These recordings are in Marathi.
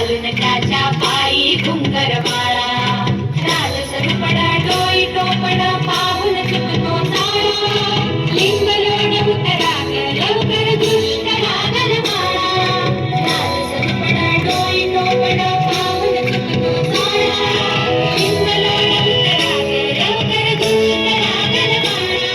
घालून त्याच्या पायी घुंगर माळा राज सरुपडा डोई टोपण पाहून चुकतो चाळा लिंब लोण उतराग लवकर दुष्ट लागल माळा राज सरुपडा डोई टोपण पाहून चुकतो चाळा लिंब लोण उतराग लवकर दुष्ट लागल माळा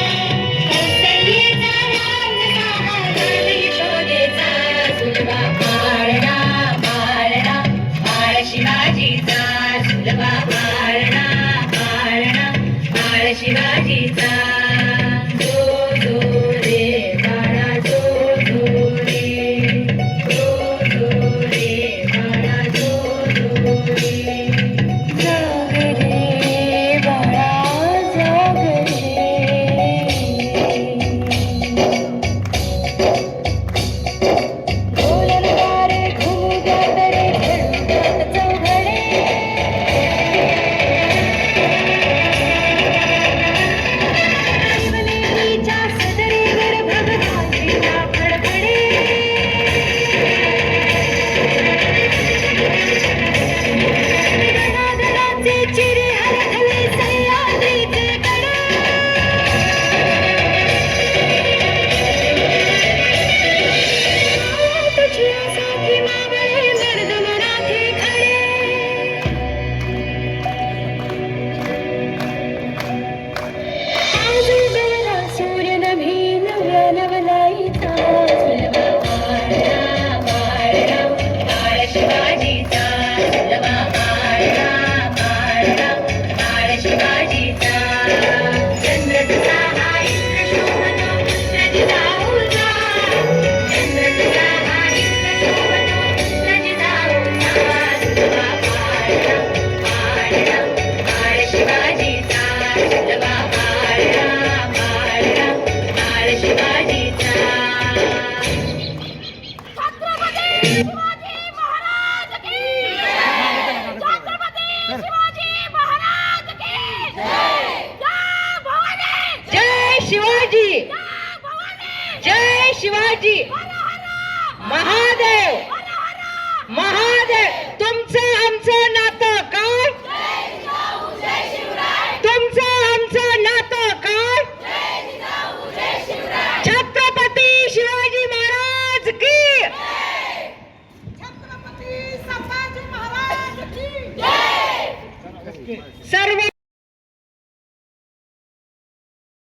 कौसल्येचा राज सागर यशोदेचा सुलभा पाळणा पाळणा बाळ शिवाजीचा सुलभा पाळणा पाळणा बाळ शिवाजीचा जो जो रे बाळा जो जो रे बाळा जो जो रे जाग रे बाळा जाग रे गोलंदारे घुमू द्या तरे खेळू चौघडे शिवनेरीच्या सदरेवर भगवानीचा फडफडे गणागणाचे चिरे हरहले सह्याद्रीचे कडे तुझ्यासाठी मावळे मर्द मराठी खडे आज उगवला सूर्य नभी नव्या नवलाईचा सुलभा पाळणा पाळणा बाळ शिवाजीचा सुलभा पाळणा पाळणा बाळ शिवाजीचा चंद्र तुझा हा इंद्र शोभतो पुत्र जिजाऊचा चंद्र तुझा हा इंद्र शोभतो पुत्र जिजाऊचा सुलभा पाळणा पाळणा बाळ शिवाजीचा सुलभा पाळणा पाळणा बाळ शिवाजीचा जय शिवाजी जय शिवाजी महादेव महादेव तुमचं आमचं नातं